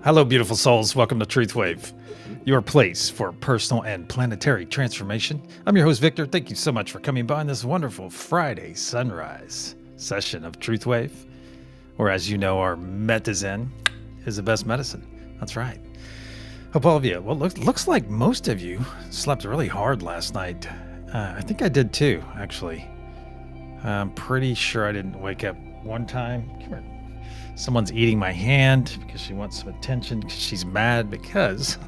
Hello, beautiful souls. Welcome to TruthWave, your place for personal and planetary transformation. I'm your host, Victor. Thank you so much for coming by on this wonderful Friday sunrise session of TruthWave, where, as you know, our Metazen is the best medicine. That's right. Hope all of you, well, looks like most of you slept really hard last night. I think I did too, actually. I'm pretty sure I didn't wake up one time. Come here. Someone's eating my hand because she wants some attention because she's mad because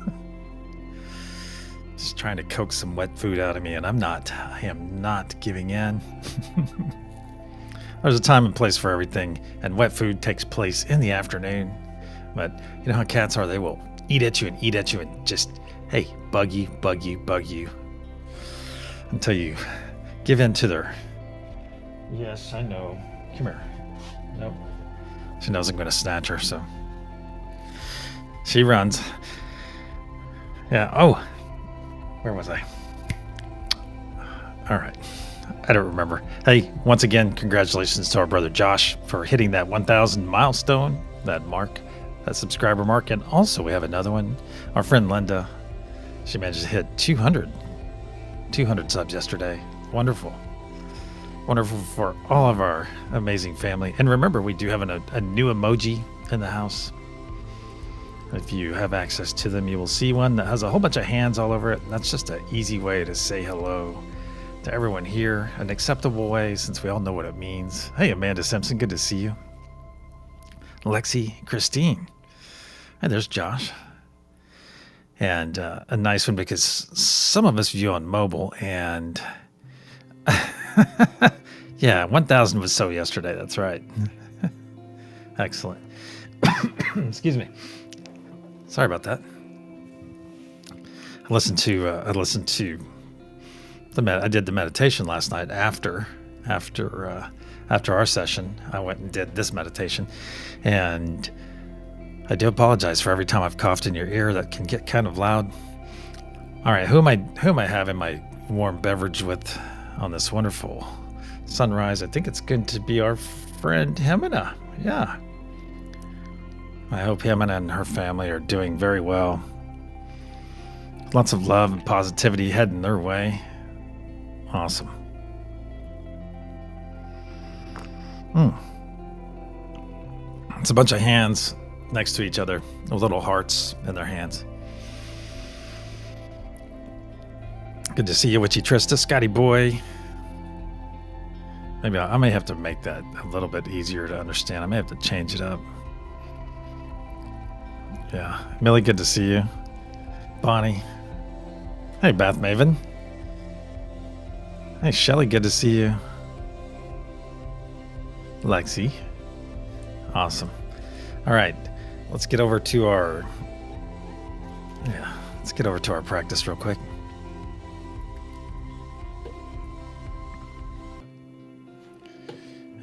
she's trying to coax some wet food out of me, and I am not giving in. There's a time and place for everything, and wet food takes place in the afternoon. But you know how cats are, they will eat at you and just, hey, bug you until you give in to their, yes, I know, come here. Nope. She knows I'm going to snatch her, so she runs. Yeah. Oh, where was I? All right. I don't remember. Hey, once again, congratulations to our brother Josh for hitting that 1,000 milestone, that mark, that subscriber mark. And also we have another one. Our friend Linda, she managed to hit 200 subs yesterday. Wonderful. Wonderful for all of our amazing family. And remember, we do have a new emoji in the house. If you have access to them, you will see one that has a whole bunch of hands all over it. And that's just an easy way to say hello to everyone here. An acceptable way, since we all know what it means. Hey, Amanda Simpson, good to see you. Lexi, Christine. And there's Josh. And a nice one because some of us view on mobile and... yeah, 1,000 was so yesterday. That's right. Excellent. Excuse me. Sorry about that. I did the meditation last night after our session. I went and did this meditation, and I do apologize for every time I've coughed in your ear. That can get kind of loud. All right, who am I having my warm beverage with on this wonderful sunrise? I think it's going to be our friend Hemina. Yeah. I hope Hemina and her family are doing very well. Lots of love and positivity heading their way. Awesome. It's a bunch of hands next to each other, with little hearts in their hands. Good to see you, Witchy Trista, Scotty Boy. Maybe I may have to make that a little bit easier to understand. I may have to change it up. Yeah. Millie, good to see you. Bonnie. Hey, Bath Maven. Hey, Shelly, good to see you. Lexi. Awesome. All right. Let's get over to our practice real quick.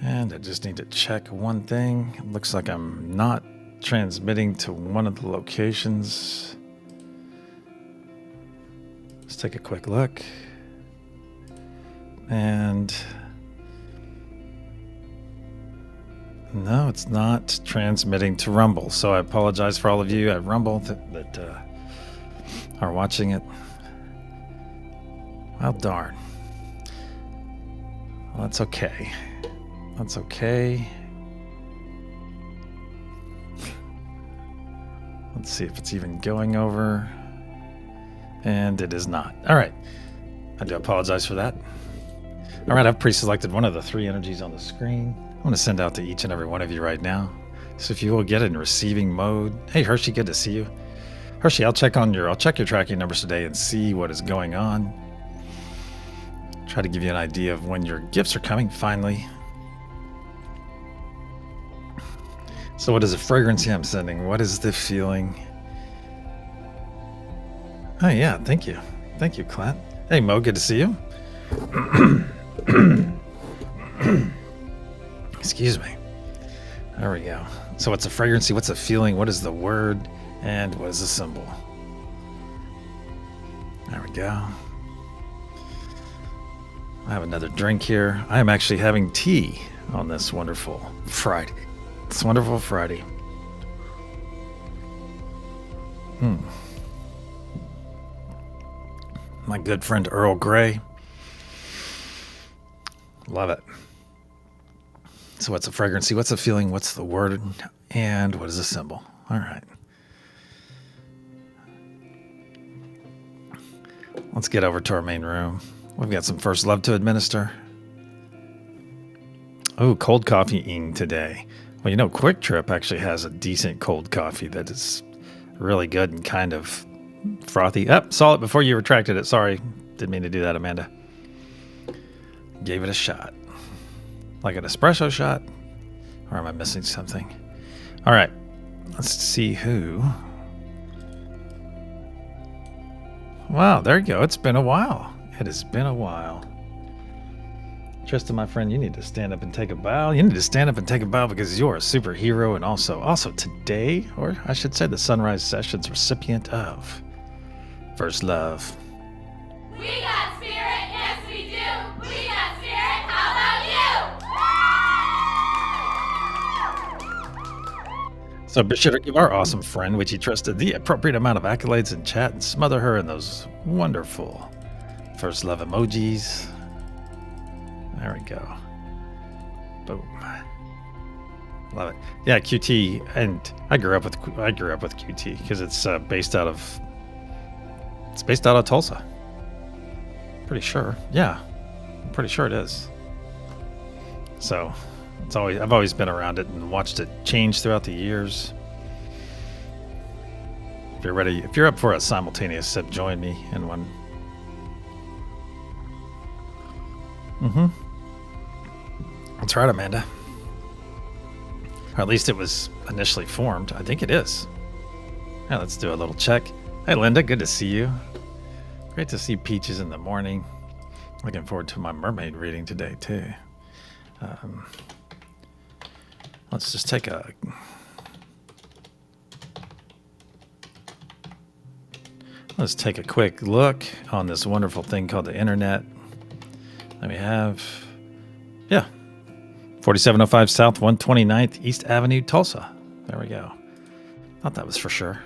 And I just need to check one thing. It looks like I'm not transmitting to one of the locations. Let's take a quick look. And no, it's not transmitting to Rumble. So I apologize for all of you at Rumble that are watching it. Well, darn. Well, that's okay. That's okay. Let's see if it's even going over. And it is not. All right. I do apologize for that. All right, I've pre-selected one of the three energies on the screen. I'm going to send out to each and every one of you right now. So if you will get in receiving mode. Hey, Hershey, good to see you. Hershey, I'll check your tracking numbers today and see what is going on. Try to give you an idea of when your gifts are coming, finally. So what is the frequency I'm sending? What is the feeling? Oh, yeah. Thank you. Thank you, Clint. Hey, Mo. Good to see you. Excuse me. There we go. So what's the fragrancy? What's the feeling? What is the word? And what is the symbol? There we go. I have another drink here. I am actually having tea on this wonderful Friday. It's wonderful Friday. My good friend Earl Grey. Love it. So what's a fragrancy? What's a feeling? What's the word? And what is a symbol? All right. Let's get over to our main room. We've got some first love to administer. Oh, cold coffee-ing today. Well, you know, Quick Trip actually has a decent cold coffee that is really good and kind of frothy. Saw it before you retracted it. Sorry. Didn't mean to do that, Amanda. Gave it a shot. Like an espresso shot? Or am I missing something? All right. Let's see who. Wow, there you go. It's been a while. It has been a while. Tristan, my friend, you need to stand up and take a bow. You need to stand up and take a bow because you're a superhero and also today, or I should say the SunRISE Sessions recipient of First Love. We got spirit, yes we do. We got spirit, how about you? So be sure to give our awesome friend, which he trusted, the appropriate amount of accolades in chat and smother her in those wonderful First Love emojis. There we go. Boom. Love it. Yeah, QT, and I grew up with QT because it's based out of Tulsa. Pretty sure. Yeah, I'm pretty sure it is. So I've always been around it and watched it change throughout the years. If you're ready, if you're up for a simultaneous sip, join me in one. That's right, Amanda. Or at least it was initially formed. I think it is. Yeah, let's do a little check. Hey, Linda, good to see you. Great to see Peaches in the morning. Looking forward to my mermaid reading today, too. Let's just take a... Let's take a quick look on this wonderful thing called the internet. That we have... Yeah. 4705 South 129th East Avenue, Tulsa. There we go. Thought that was for sure.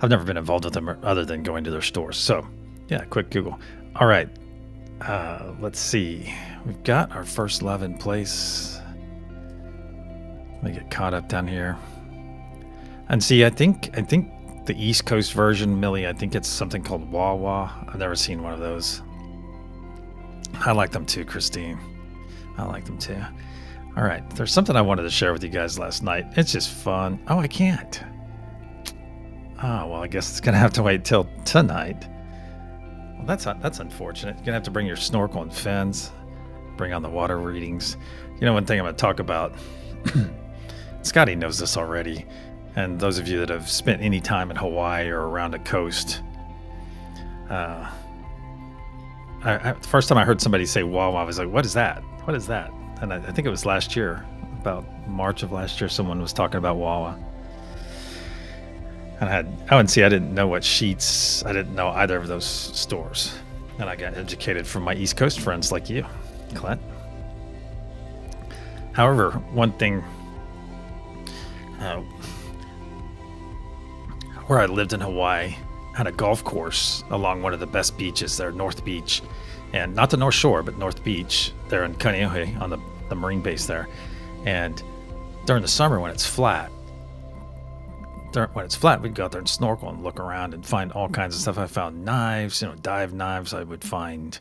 I've never been involved with them other than going to their stores. So, yeah, quick Google. All right. Let's see. We've got our first love in place. Let me get caught up down here. And see, I think the East Coast version, Millie, I think it's something called Wawa. I've never seen one of those. I like them too, Christine. I like them too. All right. There's something I wanted to share with you guys last night. It's just fun. Oh, I can't. Oh, well, I guess it's going to have to wait till tonight. Well, that's unfortunate. You're going to have to bring your snorkel and fins. Bring on the water readings. You know, one thing I'm going to talk about. Scotty knows this already. And those of you that have spent any time in Hawaii or around a coast. The first time I heard somebody say Wawa, I was like, what is that? What is that? And I think it was last year, about March of last year, someone was talking about Wawa. And I didn't know what Sheets, I didn't know either of those stores. And I got educated from my East Coast friends like you, Clint. However, one thing, where I lived in Hawaii, had a golf course along one of the best beaches there, North Beach. And not the North Shore, but North Beach there in Kaneohe on the Marine base there. And during the summer when it's flat, we'd go out there and snorkel and look around and find all kinds of stuff. I found knives, dive knives. I would find,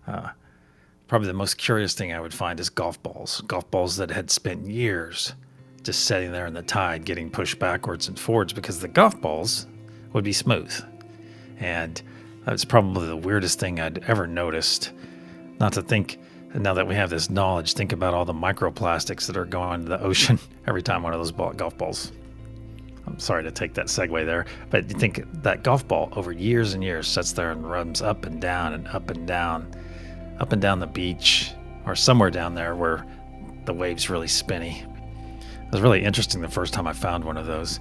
probably the most curious thing I would find is golf balls that had spent years just sitting there in the tide, getting pushed backwards and forwards because the golf balls would be smooth. And that was probably the weirdest thing I'd ever noticed. Not to think, now that we have this knowledge, think about all the microplastics that are going into the ocean every time one of those golf balls. I'm sorry to take that segue there, but you think that golf ball over years and years sits there and runs up and down and up and down the beach or somewhere down there where the wave's really spinny. It was really interesting the first time I found one of those.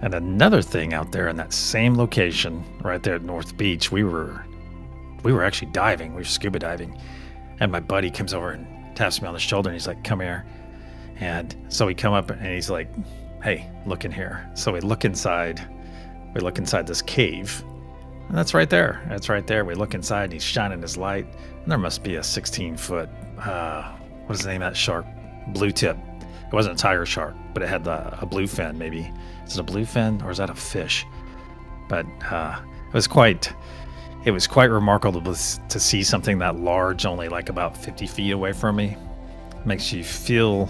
And another thing out there in that same location, right there at North Beach, we were actually diving. We were scuba diving. And my buddy comes over and taps me on the shoulder and he's like, come here. And so we come up and he's like, hey, look in here. So we look inside We look inside this cave, and that's right there. That's right there. We look inside, and he's shining his light, and there must be a 16-foot, what is the name of that shark? Blue tip. It wasn't a tiger shark, but it had a bluefin, maybe. Is it a bluefin, or is that a fish? But it was quite remarkable to see something that large, only like about 50 feet away from me. It makes you feel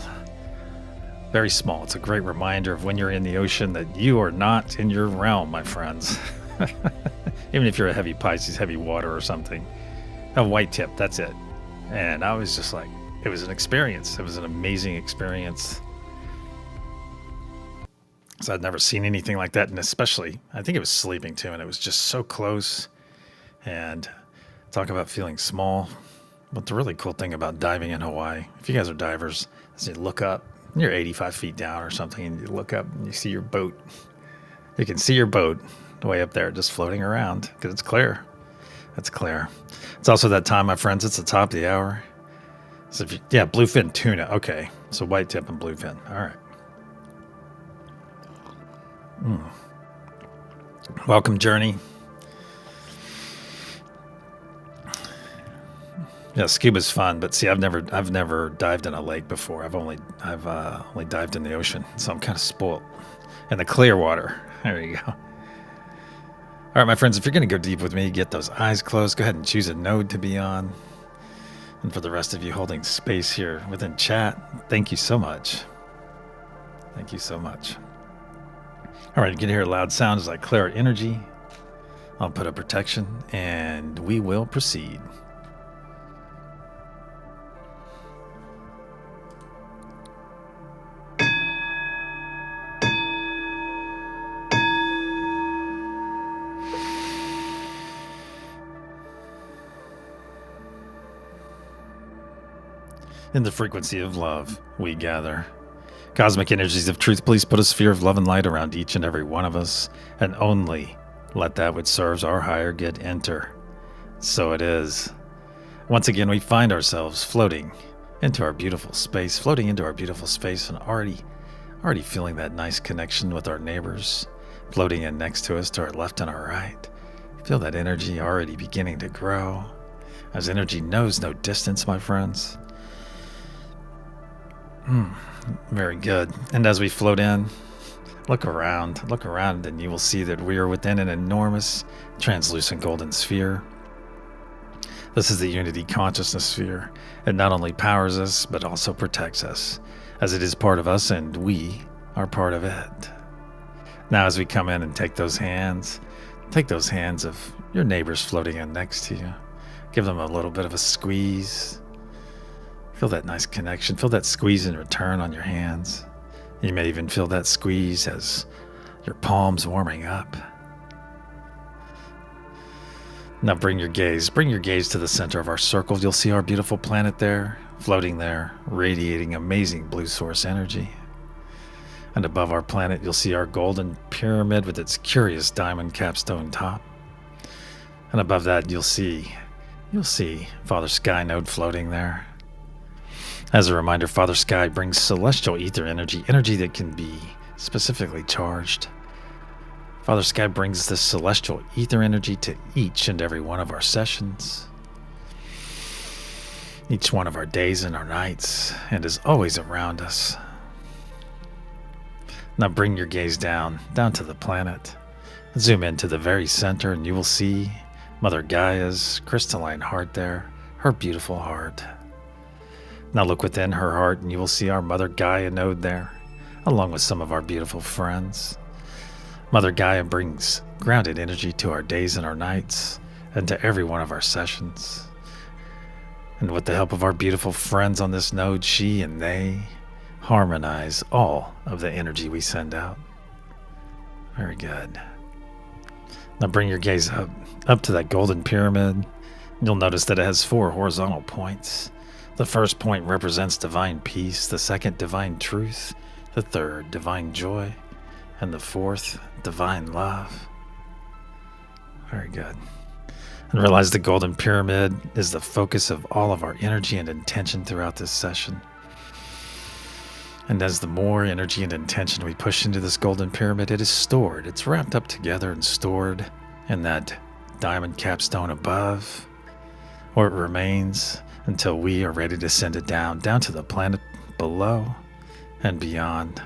very small. It's a great reminder of when you're in the ocean that you are not in your realm, my friends. Even if you're a heavy Pisces, heavy water or something. A white tip, that's it. And I was just like, it was an experience. It was an amazing experience. So I'd never seen anything like that. And especially, I think it was sleeping too. And it was just so close. And talk about feeling small. But the really cool thing about diving in Hawaii, if you guys are divers, is you look up, you're 85 feet down or something, and you look up and you see your boat. You can see your boat way up there just floating around because it's clear. It's clear. It's also that time, my friends, it's the top of the hour. So if you, yeah, bluefin tuna. Okay. So white tip and bluefin. All right. Welcome, Journey. Yeah, scuba's fun, but see, I've never dived in a lake before. I've only dived in the ocean, so I'm kind of spoiled. In the clear water. There you go. All right, my friends, if you're going to go deep with me, get those eyes closed. Go ahead and choose a node to be on. And for the rest of you holding space here within chat, thank you so much. Thank you so much. All right, you can hear a loud sound as I clear our energy. I'll put a protection, and we will proceed. In the frequency of love, we gather. Cosmic energies of truth, please put a sphere of love and light around each and every one of us, and only let that which serves our higher good enter. So it is. Once again, we find ourselves floating into our beautiful space, and already feeling that nice connection with our neighbors, floating in next to us to our left and our right. Feel that energy already beginning to grow, as energy knows no distance, my friends. Very good. And as we float in, look around, and you will see that we are within an enormous translucent golden sphere. This is the unity consciousness sphere. It not only powers us, but also protects us, as it is part of us and we are part of it. Now as we come in and take those hands of your neighbors floating in next to you. Give them a little bit of a squeeze. Feel that nice connection. Feel that squeeze in return on your hands. You may even feel that squeeze as your palms warming up. Now bring your gaze to the center of our circle. You'll see our beautiful planet there, floating there, radiating amazing blue source energy. And above our planet, you'll see our golden pyramid with its curious diamond capstone top. And above that, you'll see Father Sky Node floating there. As a reminder, Father Sky brings celestial ether energy that can be specifically charged. Father Sky brings this celestial ether energy to each and every one of our sessions, each one of our days and our nights, and is always around us. Now bring your gaze down to the planet. Zoom into the very center, and you will see Mother Gaia's crystalline heart there, her beautiful heart. Now look within her heart, and you will see our Mother Gaia node there, along with some of our beautiful friends. Mother Gaia brings grounded energy to our days and our nights, and to every one of our sessions. And with the help of our beautiful friends on this node, she and they harmonize all of the energy we send out. Very good. Now bring your gaze up to that golden pyramid. You'll notice that it has 4 horizontal points. The first point represents divine peace, the second, divine truth, the third, divine joy, and the fourth, divine love. Very good. And realize the golden pyramid is the focus of all of our energy and intention throughout this session. And as the more energy and intention we push into this golden pyramid, it is stored. It's wrapped up together and stored in that diamond capstone above, where it remains until we are ready to send it down to the planet below and beyond.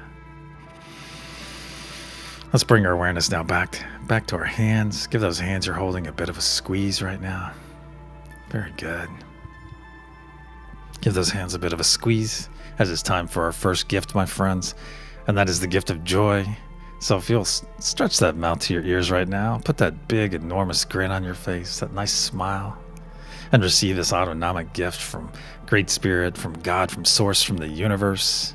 Let's bring our awareness now back to our hands. Give those hands you're holding a bit of a squeeze right now. Very good. Give those hands a bit of a squeeze as it's time for our first gift, my friends, and that is the gift of joy. So if you'll stretch that mouth to your ears right now, put that big, enormous grin on your face, that nice smile, and receive this autonomic gift from Great Spirit, from God, from Source, from the universe.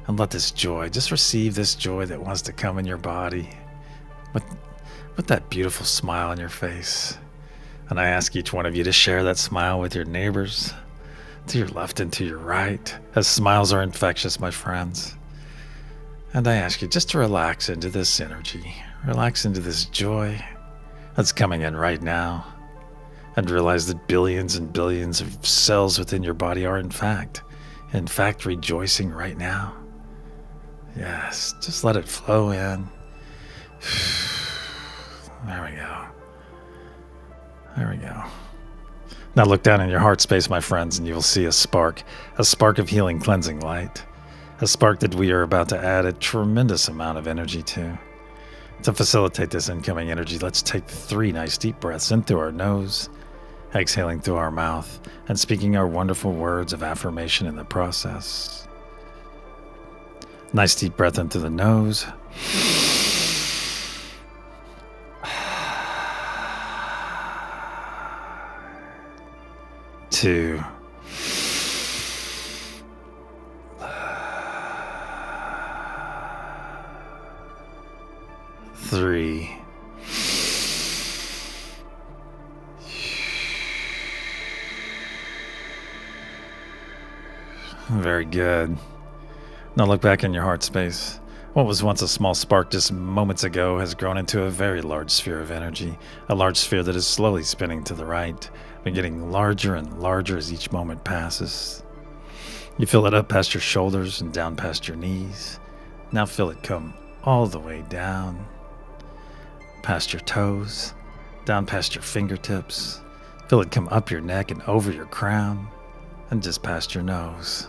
And let this joy, just receive this joy that wants to come in your body with that beautiful smile on your face. And I ask each one of you to share that smile with your neighbors, to your left and to your right, as smiles are infectious, my friends. And I ask you just to relax into this energy, relax into this joy that's coming in right now, and realize that billions and billions of cells within your body are in fact rejoicing right now. Yes, just let it flow in. There we go. There we go. Now look down in your heart space, my friends, and you will see a spark of healing, cleansing light, a spark that we are about to add a tremendous amount of energy to. To facilitate this incoming energy, let's take 3 nice deep breaths in through our nose, exhaling through our mouth, and speaking our wonderful words of affirmation in the process. Nice deep breath in through the nose. 2. 3. Very good. Now look back in your heart space. What was once a small spark just moments ago has grown into a very large sphere of energy, a large sphere that is slowly spinning to the right, but getting larger and larger as each moment passes. You fill it up past your shoulders and down past your knees. Now feel it come all the way down, past your toes, down past your fingertips. Feel it come up your neck and over your crown, and just past your nose.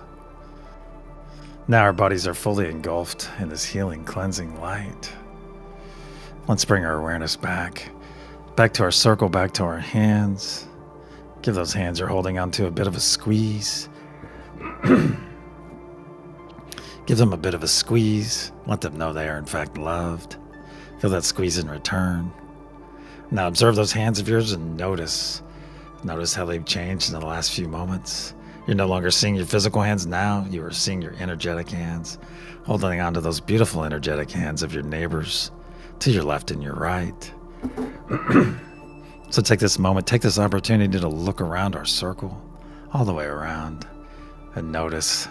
Now our bodies are fully engulfed in this healing, cleansing light. Let's bring our awareness back to our circle, back to our hands. Give those hands you're holding onto a bit of a squeeze. Give them a bit of a squeeze. Let them know they are in fact loved. Feel that squeeze in return. Now observe those hands of yours and notice how they've changed in the last few moments. You're no longer seeing your physical hands now. You are seeing your energetic hands, holding onto those beautiful energetic hands of your neighbors to your left and your right. So take this moment, take this opportunity to look around our circle, all the way around, and notice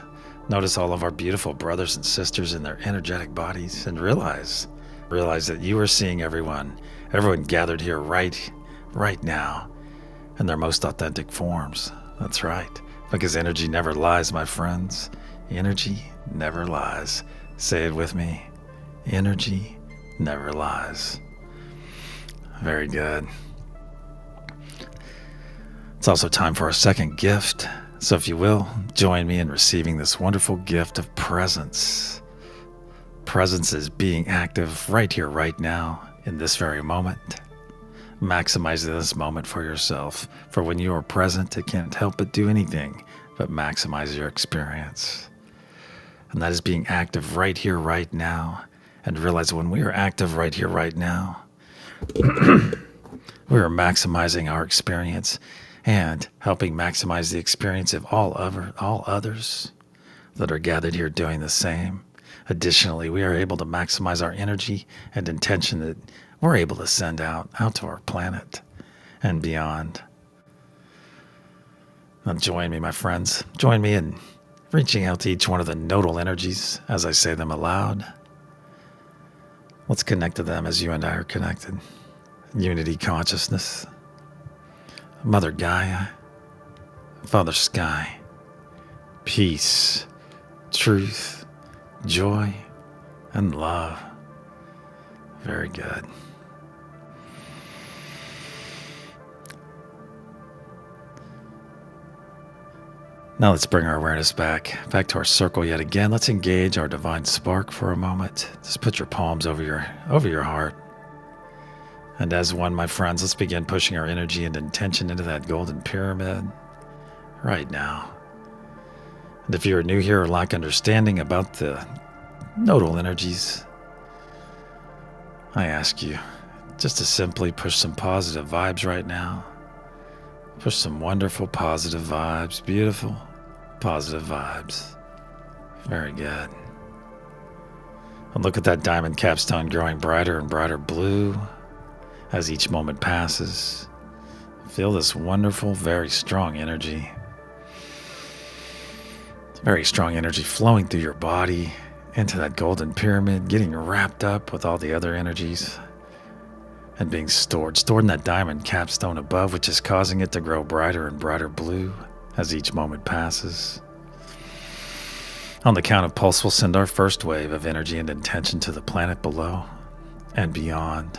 all of our beautiful brothers and sisters in their energetic bodies, and realize that you are seeing everyone gathered here right now in their most authentic forms. That's right. Because energy never lies, my friends. Energy never lies. Say it with me. Energy never lies. Very good. It's also time for our second gift. So if you will, join me in receiving this wonderful gift of presence. Presence is being active right here, right now, in this very moment. Maximize this moment for yourself. For when you are present, it can't help but do anything but maximize your experience. And that is being active right here, right now. And realize when we are active right here, right now, we are maximizing our experience and helping maximize the experience of all others that are gathered here doing the same. Additionally, we are able to maximize our energy and intention that we're able to send out to our planet and beyond. Now join me, my friends. Join me in reaching out to each one of the nodal energies as I say them aloud. Let's connect to them as you and I are connected. Unity consciousness. Mother Gaia. Father Sky. Peace. Truth. joy, and love. Very good. Now let's bring our awareness back to our circle yet again. Let's engage our divine spark for a moment. Just put your palms over your heart. And as one, my friends, let's begin pushing our energy and intention into that golden pyramid right now. And if you're new here or lack understanding about the nodal energies, I ask you just to simply push some positive vibes right now. Push some wonderful positive vibes, beautiful positive vibes. Very good. And look at that diamond capstone growing brighter and brighter blue as each moment passes. Feel this wonderful, very strong energy. Very strong energy flowing through your body into that golden pyramid, getting wrapped up with all the other energies and being stored in that diamond capstone above, which is causing it to grow brighter and brighter blue as each moment passes. On the count of pulse, we'll send our first wave of energy and intention to the planet below and beyond.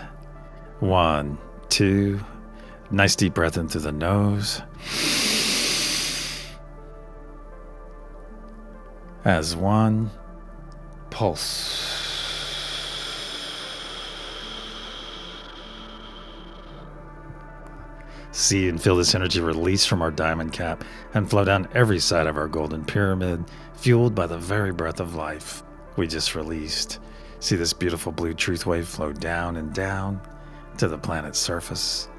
1, 2, nice deep breath in through the nose. As 1, pulse. See and feel this energy release from our diamond cap and flow down every side of our golden pyramid, fueled by the very breath of life we just released. See this beautiful blue truth wave flow down and down to the planet's surface.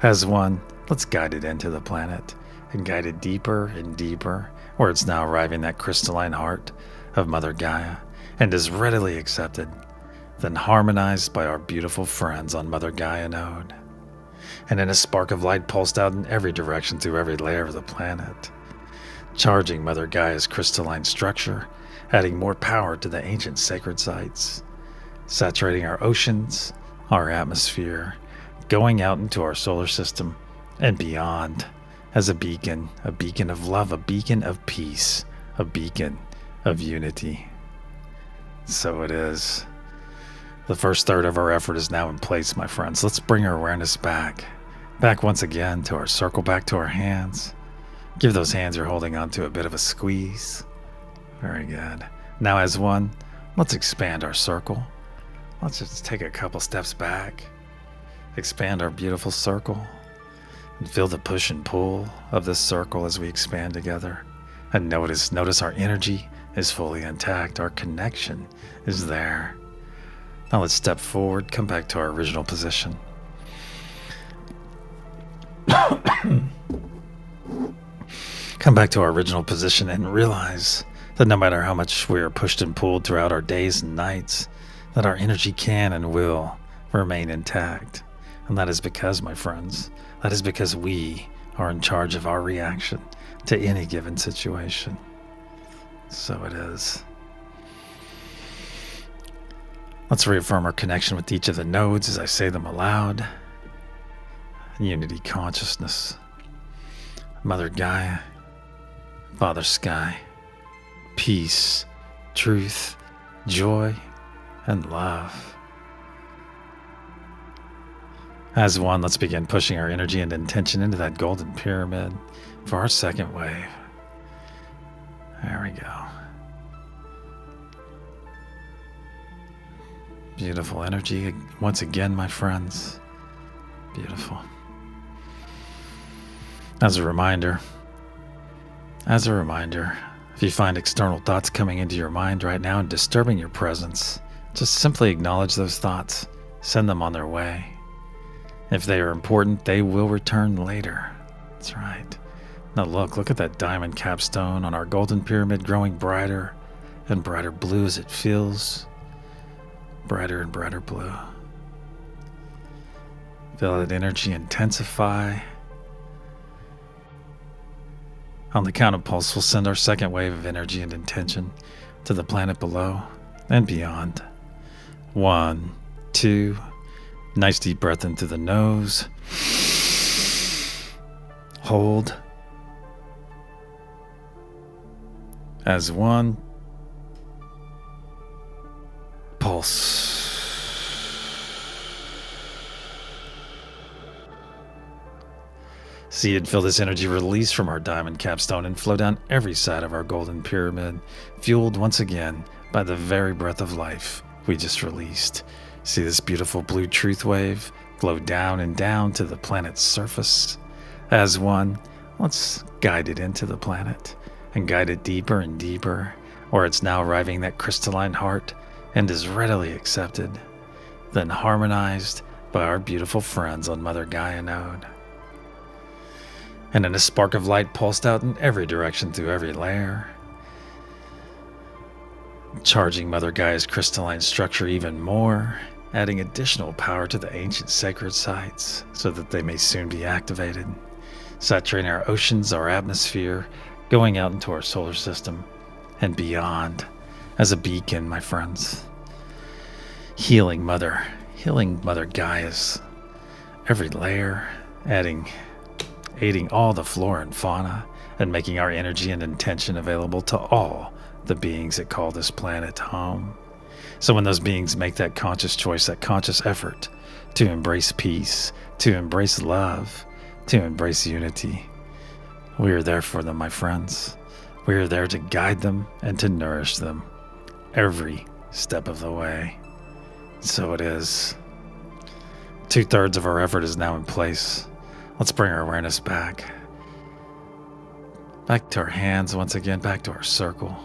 As 1, let's guide it into the planet and guide it deeper and deeper, where it's now arriving that crystalline heart of Mother Gaia and is readily accepted, then harmonized by our beautiful friends on Mother Gaia node. And in a spark of light pulsed out in every direction through every layer of the planet, charging Mother Gaia's crystalline structure, adding more power to the ancient sacred sites, saturating our oceans, our atmosphere, going out into our solar system and beyond as a beacon of love, a beacon of peace, a beacon of unity. So it is. The first third of our effort is now in place, my friends. Let's bring our awareness back once again to our circle, back to our hands. Give those hands you're holding on to a bit of a squeeze. Very good. Now as 1, let's expand our circle. Let's just take a couple steps back, expand our beautiful circle, and feel the push and pull of this circle as we expand together. And notice our energy is fully intact. Our connection is there. Now let's step forward, come back to our original position. Come back to our original position and realize that no matter how much we are pushed and pulled throughout our days and nights, that our energy can and will remain intact. And that is because, my friends, that is because we are in charge of our reaction to any given situation. So it is. Let's reaffirm our connection with each of the nodes as I say them aloud. Unity consciousness, Mother Gaia, Father Sky, peace, truth, joy, and love. As 1, let's begin pushing our energy and intention into that golden pyramid for our second wave. There we go. Beautiful energy once again, my friends. Beautiful. As a reminder, if you find external thoughts coming into your mind right now and disturbing your presence, just simply acknowledge those thoughts. Send them on their way. If they are important, they will return later. That's right. Now look at that diamond capstone on our golden pyramid growing brighter and brighter blue as it feels. Brighter and brighter blue. Feel that energy intensify. On the count of pulse, we'll send our second wave of energy and intention to the planet below and beyond. 1, 2, nice deep breath in through the nose. Hold. As 1, pulse. See and feel this energy release from our diamond capstone and flow down every side of our golden pyramid, fueled once again by the very breath of life we just released. See this beautiful blue truth wave flow down and down to the planet's surface. As one, let's guide it into the planet and guide it deeper and deeper, where it's now arriving that crystalline heart and is readily accepted, then harmonized by our beautiful friends on Mother Gaia node. And then a spark of light pulsed out in every direction through every layer, charging Mother Gaia's crystalline structure even more, adding additional power to the ancient sacred sites so that they may soon be activated, saturating our oceans, our atmosphere, going out into our solar system and beyond as a beacon, my friends. Healing Mother Gaia's every layer, aiding all the flora and fauna, and making our energy and intention available to all the beings that call this planet home. So when those beings make that conscious choice, that conscious effort to embrace peace, to embrace love, to embrace unity, we are there for them, my friends. We are there to guide them and to nourish them every step of the way. So it is. 2/3 of our effort is now in place. Let's bring our awareness back to our hands once again, back to our circle.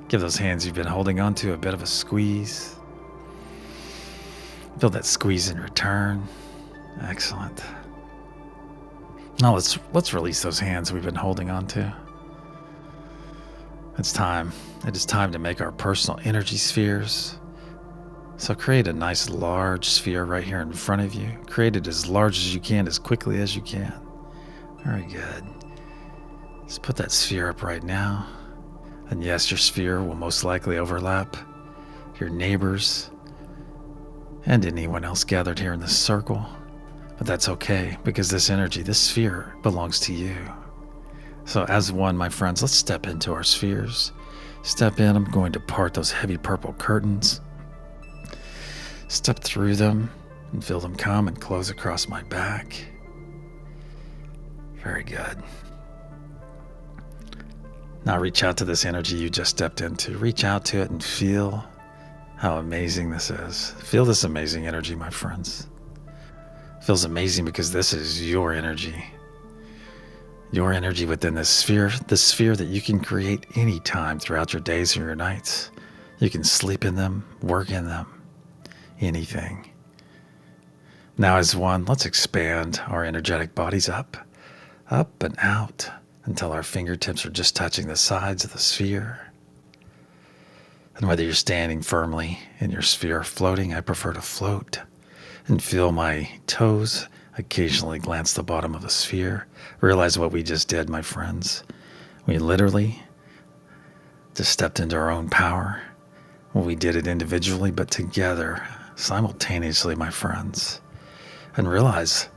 Give those hands you've been holding on to a bit of a squeeze. Feel that squeeze in return. Excellent. Now let's release those hands we've been holding on to. It's time. It is time to make our personal energy spheres. So create a nice large sphere right here in front of you. Create it as large as you can, as quickly as you can. Very good. Just put that sphere up right now. And yes, your sphere will most likely overlap your neighbors and anyone else gathered here in this circle. But that's okay, because this energy, this sphere, belongs to you. So as one, my friends, let's step into our spheres. Step in. I'm going to part those heavy purple curtains. Step through them and feel them come and close across my back. Very good. Now reach out to this energy you just stepped into. Reach out to it and feel how amazing this is. Feel this amazing energy, my friends. It feels amazing because this is your energy. Your energy within this sphere that you can create anytime throughout your days or your nights. You can sleep in them, work in them, anything. Now as one, let's expand our energetic bodies up and out until our fingertips are just touching the sides of the sphere. And whether you're standing firmly in your sphere or floating, I prefer to float and feel my toes occasionally glance the bottom of the sphere. Realize what we just did, my friends. We literally just stepped into our own power. Well, we did it individually, but together, simultaneously, my friends. And realize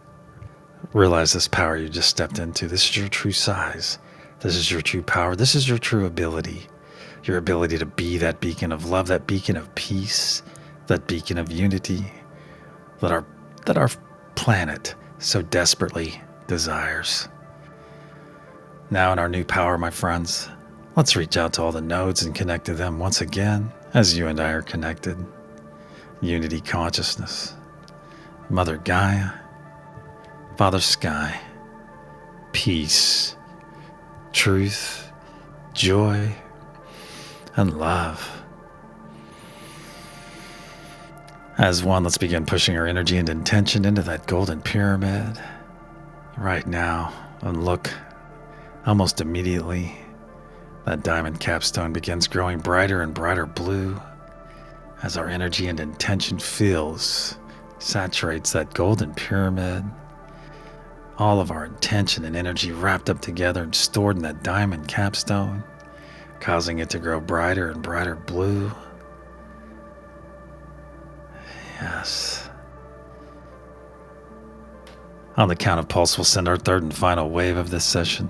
this power you just stepped into. This is your true size. This is your true power. This is your true ability. Your ability to be that beacon of love, that beacon of peace, that beacon of unity that our planet so desperately desires. Now in our new power, my friends, let's reach out to all the nodes and connect to them once again as you and I are connected. Unity consciousness. Mother Gaia, Father Sky, peace, truth, joy, and love. As one, let's begin pushing our energy and intention into that golden pyramid right now. And look, almost immediately, that diamond capstone begins growing brighter and brighter blue as our energy and intention saturates that golden pyramid. All of our intention and energy wrapped up together and stored in that diamond capstone, causing it to grow brighter and brighter blue. Yes. On the count of pulse, we'll send our third and final wave of this session.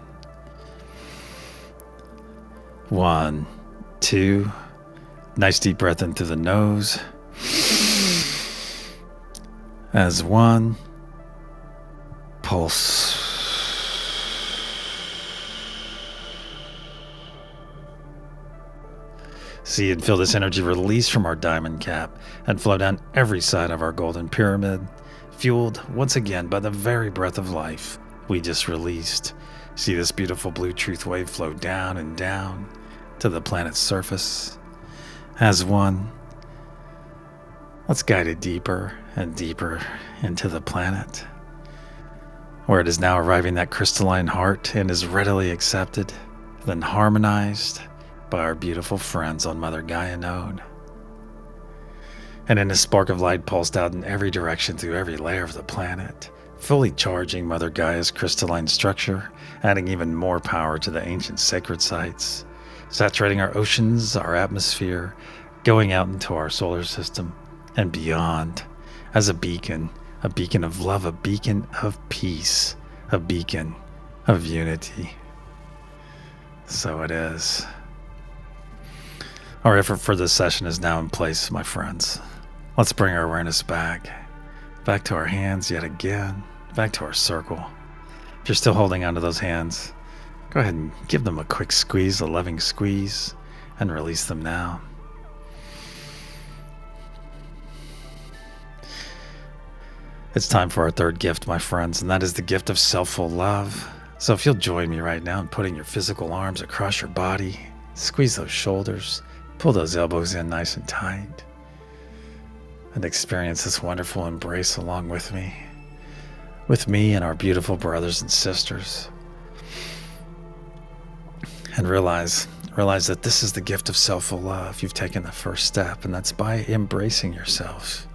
1, 2. Nice deep breath in through the nose. As one, pulse. See and feel this energy release from our diamond cap and flow down every side of our golden pyramid, fueled once again by the very breath of life we just released. See this beautiful blue truth wave flow down and down to the planet's surface. As one, let's guide it deeper and deeper into the planet, where it is now arriving at crystalline heart and is readily accepted, then harmonized by our beautiful friends on Mother Gaia node. And in a spark of light pulsed out in every direction through every layer of the planet, fully charging Mother Gaia's crystalline structure, adding even more power to the ancient sacred sites, saturating our oceans, our atmosphere, going out into our solar system and beyond as a beacon of love, a beacon of peace, a beacon of unity. So it is. Our effort for this session is now in place, my friends. Let's bring our awareness back to our hands yet again, back to our circle. If you're still holding onto those hands, go ahead and give them a quick squeeze, a loving squeeze, and release them now. It's time for our third gift, my friends, and that is the gift of self-full love. So if you'll join me right now in putting your physical arms across your body, squeeze those shoulders, pull those elbows in nice and tight, and experience this wonderful embrace along with me and our beautiful brothers and sisters. And realize that this is the gift of self-full love. You've taken the first step, and that's by embracing yourself.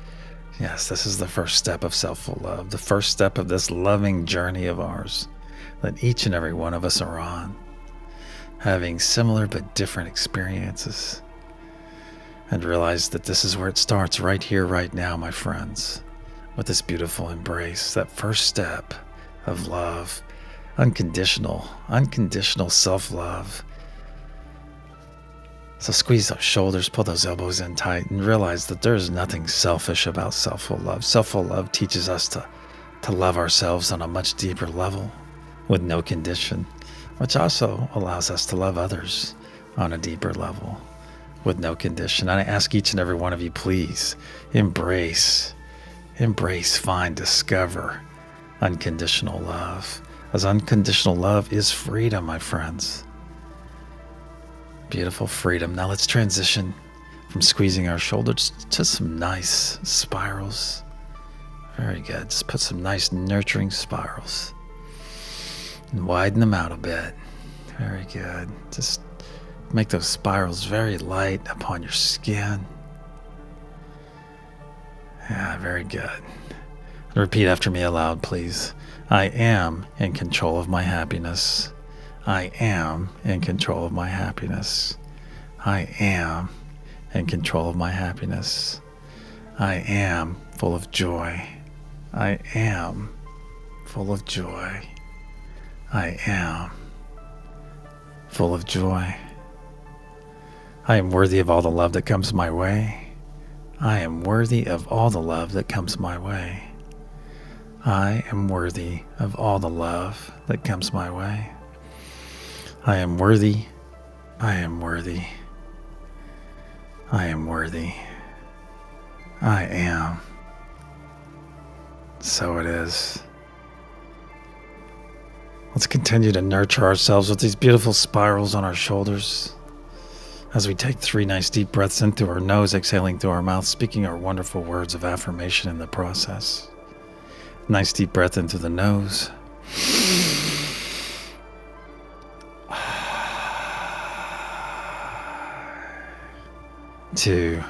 Yes, this is the first step of self-full love, the first step of this loving journey of ours that each and every one of us are on, having similar but different experiences. And realize that this is where it starts, right here, right now, my friends, with this beautiful embrace, that first step of love, unconditional self-love. So squeeze those shoulders, pull those elbows in tight, and realize that there is nothing selfish about self-full love. Self-full love teaches us to love ourselves on a much deeper level with no condition, which also allows us to love others on a deeper level with no condition. And I ask each and every one of you, please embrace, find, discover unconditional love. As unconditional love is freedom, my friends. Beautiful freedom. Now let's transition from squeezing our shoulders to some nice spirals. Very good. Just put some nice nurturing spirals and widen them out a bit. Very good. Just make those spirals very light upon your skin. Yeah, very good. Repeat after me aloud, please. I am in control of my happiness. I am in control of my happiness. I am in control of my happiness. I am full of joy. I am full of joy. I am full of joy. I am worthy of all the love that comes my way. I am worthy of all the love that comes my way. I am worthy of all the love that comes my way. I am worthy. I am worthy. I am worthy. I am. So it is. Let's continue to nurture ourselves with these beautiful spirals on our shoulders as we take 3 nice deep breaths in through our nose, exhaling through our mouth, speaking our wonderful words of affirmation in the process. Nice deep breath in through the nose. 2.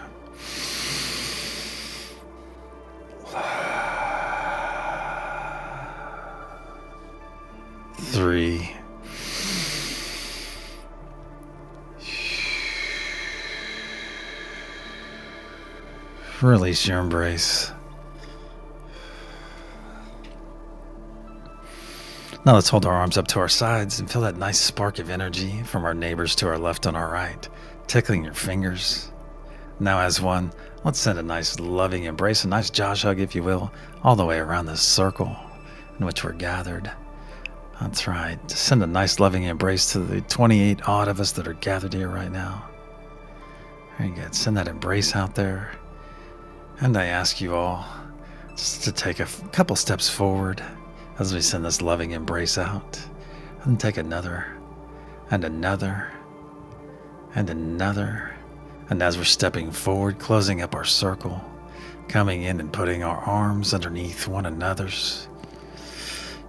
Three. Release your embrace. Now let's hold our arms up to our sides and feel that nice spark of energy from our neighbors to our left and our right, tickling your fingers. Now as one, Let's send a nice loving embrace, a nice Josh hug, if you will, all the way around this circle in which we're gathered. That's right. Just send a nice loving embrace to the 28 odd of us that are gathered here right now. Very good. Send that embrace out there. And I ask you all just to take a couple steps forward as we send this loving embrace out. And take another, and another, and another. And as we're stepping forward, closing up our circle, coming in and putting our arms underneath one another's,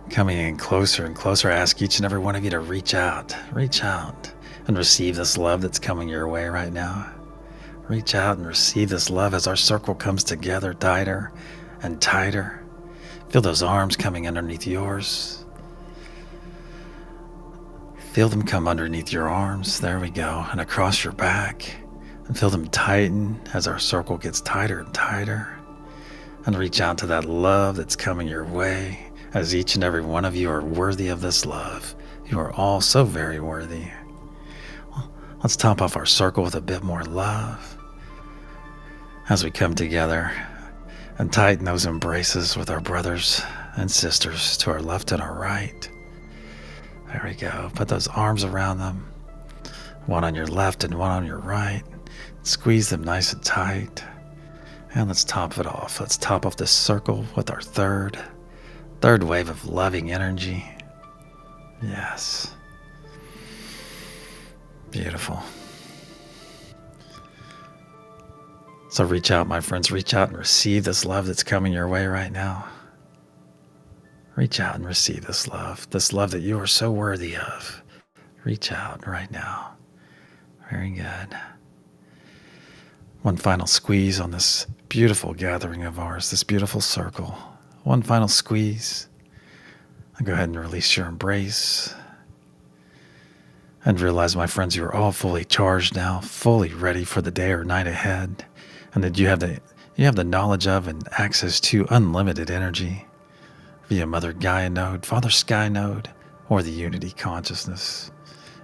coming in closer and closer, I ask each and every one of you to reach out and receive this love that's coming your way right now. Reach out and receive this love as our circle comes together tighter and tighter. Feel those arms coming underneath yours. Feel them come underneath your arms. There we go. And across your back. And feel them tighten as our circle gets tighter and tighter. And reach out to that love that's coming your way, as each and every one of you are worthy of this love. You are all so very worthy. Well, let's top off our circle with a bit more love as we come together and tighten those embraces with our brothers and sisters to our left and our right. There we go. Put those arms around them, one on your left and one on your right. Squeeze them nice and tight. And let's top it off. Let's top off this circle with our third wave of loving energy. Yes. Beautiful. So reach out, my friends. Reach out and receive this love that's coming your way right now. Reach out and receive this love that you are so worthy of. Reach out right now. Very good. One final squeeze on this beautiful gathering of ours, this beautiful circle. One final squeeze. And go ahead and release your embrace. And realize, my friends, you are all fully charged now, fully ready for the day or night ahead. And that you have the knowledge of and access to unlimited energy via Mother Gaia node, Father Sky node, or the Unity consciousness.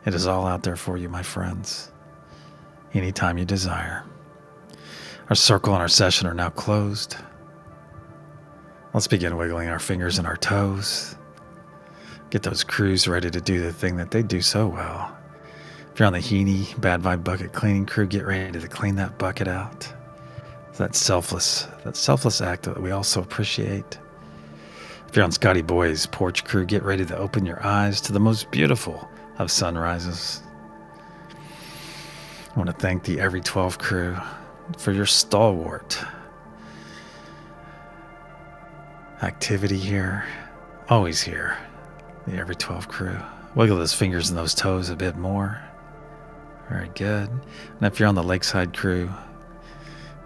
It is all out there for you, my friends, anytime you desire. Our circle and our session are now closed. Let's begin wiggling our fingers and our toes. Get those crews ready to do the thing that they do so well. If you're on the Heaney Bad Vibe Bucket Cleaning crew, get ready to clean that bucket out. That selfless act that we also appreciate. If you're on Scotty Boy's porch crew, get ready to open your eyes to the most beautiful of sunrises. I want to thank the Every 12 crew for your stalwart activity here. Always here. The Every 12 crew. Wiggle those fingers and those toes a bit more. Very good. And if you're on the Lakeside crew,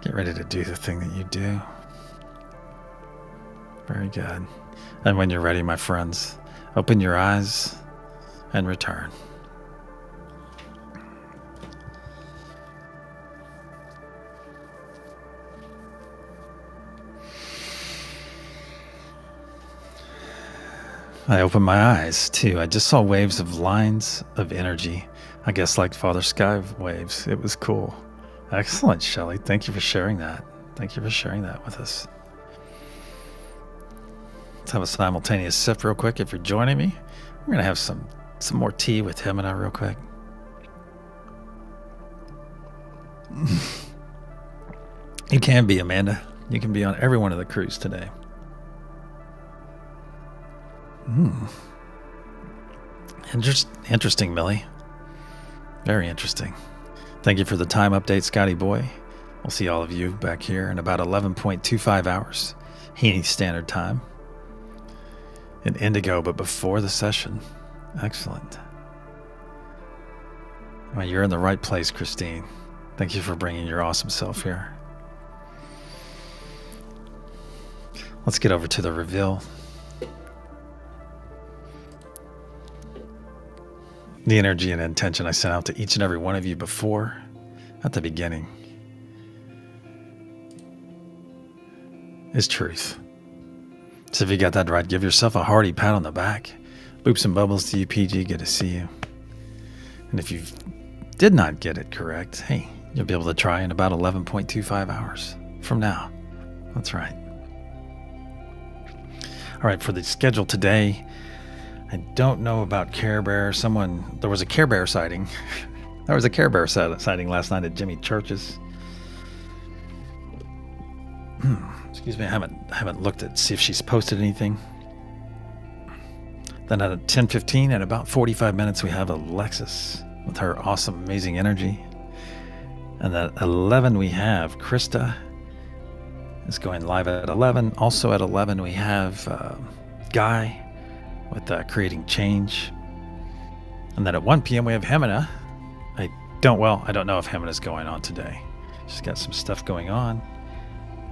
get ready to do the thing that you do. Very good. And when you're ready, my friends, open your eyes and return. I opened my eyes too. I just saw waves of lines of energy. I guess like Father Sky waves. It was cool. Excellent, Shelley. Thank you for sharing that. Thank you for sharing that with us. Let's have a simultaneous sip real quick if you're joining me. We're going to have some more tea with him and I real quick. You can be, Amanda. You can be on every one of the cruise today. Interesting, Millie. Very interesting. Thank you for the time update, Scotty Boy. We'll see all of you back here in about 11.25 hours, Heaney Standard Time. In Indigo, but before the session. Excellent. Well, you're in the right place, Christine. Thank you for bringing your awesome self here. Let's get over to the reveal. The energy and intention I sent out to each and every one of you before, at the beginning, is truth. So if you got that right, give yourself a hearty pat on the back. Boops and bubbles to you, PG. Good to see you. And if you did not get it correct, hey, You'll be able to try in about 11.25 hours from now. That's right. All right, for the schedule today, I don't know about Care Bear. There was a Care Bear sighting. There was a Care Bear sighting last night at Jimmy Church's. Excuse me, I haven't looked at see if she's posted anything. Then at 10:15, at about 45 minutes, we have Alexis with her awesome, amazing energy. And at 11, we have Krista is going live at 11. Also at 11, we have Guy with Creating Change. And then at 1 p.m., we have Hemina. I don't know if Hemina's going on today. She's got some stuff going on.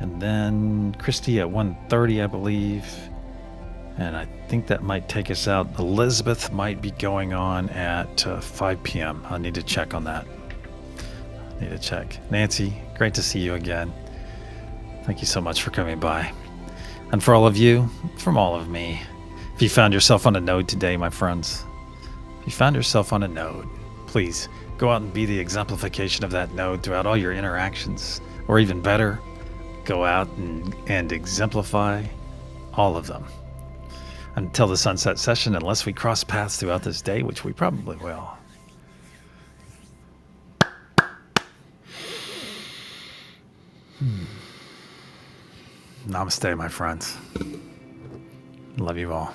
And then Christy at 1:30, I believe. And I think that might take us out. Elizabeth might be going on at 5 p.m. I need to check on that. Nancy, great to see you again. Thank you so much for coming by. And for all of you, from all of me, if you found yourself on a node today, my friends, if you found yourself on a node, please go out and be the exemplification of that node throughout all your interactions. Or even better, go out and exemplify all of them. Until the sunset session, unless we cross paths throughout this day, which we probably will. Namaste, my friends. Love you all.